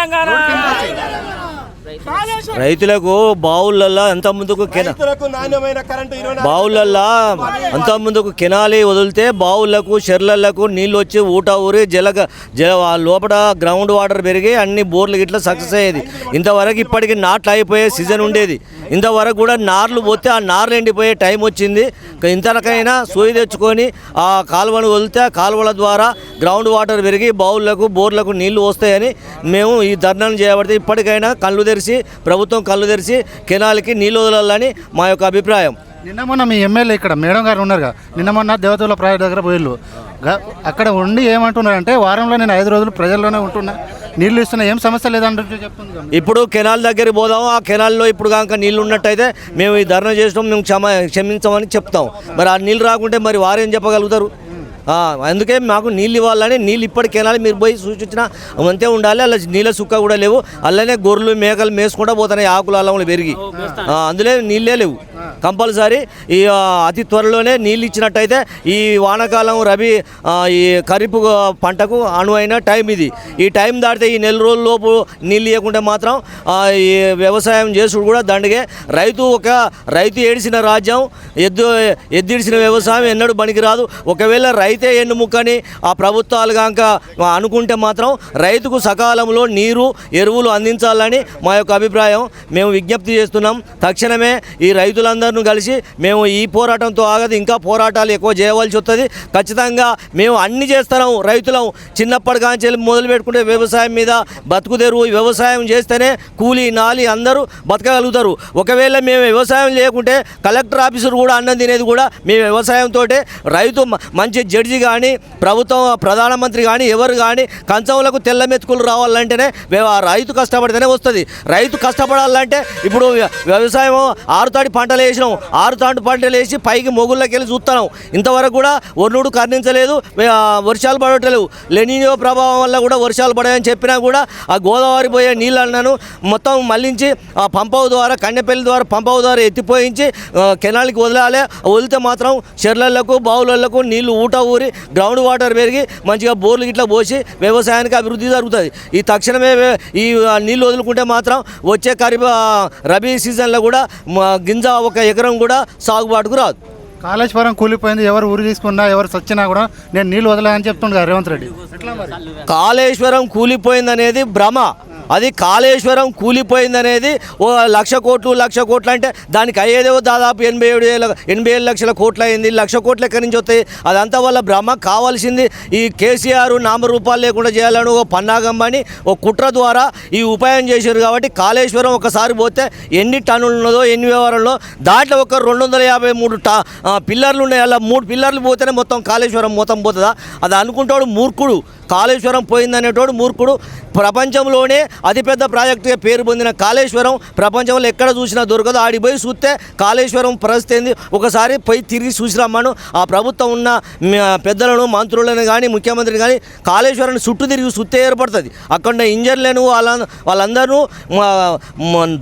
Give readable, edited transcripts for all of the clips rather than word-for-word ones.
తెలంగాణ. రైతులకు బావులల్లో ఎంత ముందుకు బావులల్లో అంత ముందుకు కెనాలి వదిలితే బావులకు చెర్లలకు నీళ్ళు వచ్చి ఊట ఊరి లోపల గ్రౌండ్ వాటర్ పెరిగి అన్ని బోర్లు గిట్లా సక్సెస్ అయ్యేది. ఇంతవరకు ఇప్పటికి నాట్లు అయిపోయే సీజన్ ఉండేది. ఇంతవరకు కూడా నార్లు పోతే ఆ నార్లు ఎండిపోయే టైం వచ్చింది. ఇంతకైనా సోయి తెచ్చుకొని ఆ కాలువను వదిలితే ఆ కాలువల ద్వారా గ్రౌండ్ వాటర్ పెరిగి బావులకు బోర్లకు నీళ్లు వస్తాయని మేము ఈ ధర్నాను చేయబడితే ఇప్పటికైనా కళ్ళు తెరిచి ప్రభుత్వం కళ్ళు తెరిచి కెనాల్కి నీళ్ళు వదలాలని మా యొక్క అభిప్రాయం. నిన్న మొన్న మీ ఎమ్మెల్యే ఇక్కడ మేడం గారు ఉన్నారుగా, నిన్న మొన్న దేవతల ప్రాజెక్ట్ దగ్గర పోయిళ్ళు అక్కడ ఉండి ఏమంటున్నారంటే వారంలో నేను 5 రోజులు ప్రజల్లోనే ఉంటున్నా, నీళ్ళు ఇస్తున్నా, ఏం సమస్య లేదంటే చెప్తుంది. ఇప్పుడు కెనాల్ దగ్గరికి పోదాము, ఆ కెనాల్లో ఇప్పుడు కనుక నీళ్ళు ఉన్నట్టయితే మేము ఈ ధర్నా చేసినాం, మేము క్షమించమని చెప్తాం. మరి ఆ నీళ్ళు రాకుంటే మరి వారేం చెప్పగలుగుతారు? అందుకే మాకు నీళ్ళు ఇవ్వాలని, నీళ్ళు ఇప్పటికి కెనాలి మీరు పోయి సూచించిన అంతే ఉండాలి. అలా నీళ్ళ సుక్క కూడా లేవు, అలానే గొర్రెలు మేకలు మేసుకుంటూ పోతున్నాయి ఆకులు అల్లములు పెరిగి, అందులో నీళ్ళే లేవు. కంపల్సరీ ఈ అతి త్వరలోనే నీళ్ళు ఇచ్చినట్టయితే ఈ వానాకాలం రబీ ఈ ఖరీఫ్ పంటకు అనువైన టైం ఇది. ఈ టైం దాటితే ఈ నెల రోజుల లోపు నీళ్ళు ఇవ్వకుంటే మాత్రం ఈ వ్యవసాయం చేసుడు కూడా దండగే. రైతు ఏడిసిన రాజ్యం, ఎద్దిడిసిన వ్యవసాయం ఎన్నడూ పనికిరాదు. ఒకవేళ రైతే ఎన్నుముక్కని ఆ ప్రభుత్వాలు కనుక అనుకుంటే మాత్రం రైతుకు సకాలంలో నీరు ఎరువులు అందించాలని మా యొక్క అభిప్రాయం. మేము విజ్ఞప్తి చేస్తున్నాం. తక్షణమే ఈ రైతులందరూ కలిసి మేము ఈ పోరాటంతో ఆగదు, ఇంకా పోరాటాలు ఎక్కువ చేయవలసి వస్తుంది. ఖచ్చితంగా మేము అన్ని చేస్తున్నాం. రైతులం చిన్నప్పటి కాంచి మొదలు పెట్టుకుంటే వ్యవసాయం మీద బతుకుదెరువు, వ్యవసాయం చేస్తేనే కూలీ నాలి అందరూ బతకగలుగుతారు. ఒకవేళ మేము వ్యవసాయం లేకుంటే కలెక్టర్ ఆఫీసర్ కూడా అన్నం తినేది కూడా మేము వ్యవసాయంతో. రైతు మంచి జడ్జి కానీ ప్రభుత్వం ప్రధానమంత్రి కానీ ఎవరు కానీ కంచంలకు తెల్ల మెతుకులు రావాలంటేనే రైతు కష్టపడితేనే వస్తుంది. రైతు కష్టపడాలంటే ఇప్పుడు వ్యవసాయం 6 తాటి పంటలు వేసినాం, 6 తాటి పంటలు వేసి పైకి మొగుళ్ళకి వెళ్ళి చూస్తున్నాం. ఇంతవరకు కూడా వర్ణుడు కర్ణించలేదు, వర్షాలు పడట్లేదు. లెనినో ప్రభావం వల్ల కూడా వర్షాలు పడాయని చెప్పినా కూడా ఆ గోదావరి పోయే నీళ్ళను మొత్తం మళ్లించి ఆ పంపవు ద్వారా కన్నెపల్లి ద్వారా పంపవు ద్వారా ఎత్తిపోయించి కెనాల్కి వదిలాలి. వదిలితే మాత్రం చెర్లలకు బావులకు నీళ్లు ఊట ఊరి గ్రౌండ్ వాటర్ పెరిగి మంచిగా బోర్లు గిట్లా పోసి వ్యవసాయానికి అభివృద్ధి జరుగుతుంది. ఈ తక్షణమే ఈ నీళ్ళు వదులుకుంటే మాత్రం వచ్చే రబీ సీజన్లో కూడా గింజ 1 ఎకరం కూడా సాగుబాటుకు రాదు. కాళేశ్వరం కూలిపోయింది, ఎవరు ఊరి తీసుకున్నా ఎవరు చచ్చినా కూడా నేను నీళ్ళు వదలని చెప్తుండే రేవంత్ రెడ్డి. కాళేశ్వరం కూలిపోయింది అనేది భ్రమ. అది కాళేశ్వరం కూలిపోయిందనేది 1,00,000 కోట్లు అంటే దానికి అయ్యేదేవో దాదాపు 87 లక్షల కోట్లు అయింది. 1,00,000 కోట్లు ఎక్కడి నుంచి వస్తాయి? అదంతా వల్ల భ్రమ. కావాల్సింది ఈ కేసీఆర్ నామరూపాలు లేకుండా చేయాలని ఒక పన్నాగంబని ఒక కుట్ర ద్వారా ఈ ఉపాయం చేశారు. కాబట్టి కాళేశ్వరం ఒకసారి పోతే ఎన్ని టన్నులు ఉన్నదో ఎన్ని వ్యవహారంలో దాంట్లో ఒక 253 పిల్లర్లు ఉన్నాయి. అలా 3 పిల్లర్లు పోతేనే మొత్తం కాళేశ్వరం మొత్తం పోతుందా? అది అనుకుంటాడు మూర్ఖుడు. కాళేశ్వరం పోయిందనేటోడు మూర్ఖుడు. ప్రపంచంలోనే అతిపెద్ద ప్రాజెక్టుగా పేరు పొందిన కాళేశ్వరం ప్రపంచంలో ఎక్కడ చూసినా దొరకదు. ఆడిపోయి చూస్తే కాళేశ్వరం పరిస్థితి ఏంది ఒకసారి పోయి తిరిగి చూసిరమ్మను. ఆ ప్రభుత్వం ఉన్న పెద్దలను మంత్రులను కానీ ముఖ్యమంత్రిని కానీ కాళేశ్వరాన్ని చుట్టూ తిరిగి సుత్తే ఏర్పడుతుంది. అక్కడ ఇంజన్లను వాళ్ళందరూ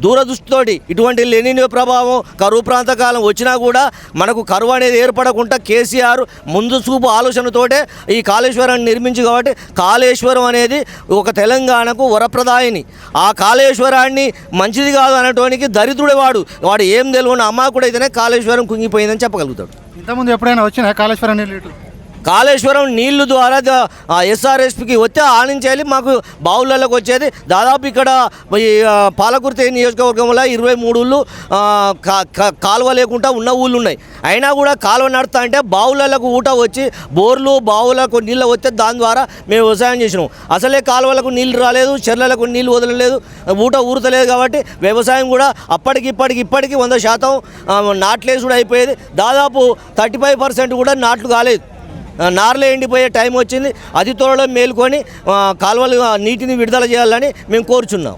దూరదృష్టితోటి ఇటువంటి లెనినో ప్రభావం కరువు ప్రాంత కాలం వచ్చినా కూడా మనకు కరువు అనేది ఏర్పడకుండా కేసీఆర్ ముందు చూపు ఆలోచనతోటే ఈ కాళేశ్వరాన్ని నిర్మించి. కాబట్టి కాళేశ్వరం అనేది ఒక తెలంగాణకు వరప్రదాయిని. ఆ కాళేశ్వరాన్ని మంచిది కాదు అనటానికి దరిద్రుడే వాడు ఏం తెలియని అమ్మాకుడైతేనే కాళేశ్వరం కుంగిపోయిందని చెప్పగలుగుతాడు. ఇంతకుముందు ఎప్పుడైనా వచ్చినా కాళేశ్వరం నీళ్ళు? కాళేశ్వరం నీళ్లు ద్వారా ఎస్ఆర్ఎస్పికి వచ్చే ఆనించేయాలి మాకు బావులలోకి వచ్చేది. దాదాపు ఇక్కడ ఈ పాలకుర్తి నియోజకవర్గంలో 23 ఊళ్ళు కాలువ లేకుండా ఉన్న ఊళ్ళు ఉన్నాయి. అయినా కూడా కాలువ నడుస్తా అంటే బావులకు ఊట వచ్చి బోర్లు బావులకు నీళ్ళు వస్తే దాని ద్వారా మేము వ్యవసాయం చేసినాం. అసలే కాలువలకు నీళ్ళు రాలేదు, చెర్లకు నీళ్ళు వదలలేదు, ఊట ఊరుతలేదు. కాబట్టి వ్యవసాయం కూడా ఇప్పటికి 100% నాట్లేసుడు అయిపోయేది. దాదాపు 35% కూడా నాట్లు కాలేదు. నార్లు ఎండిపోయే టైం వచ్చింది. అతి త్వరలో మేలుకొని కాలువలు నీటిని విడుదల చేయాలని మేము కోరుచున్నాం.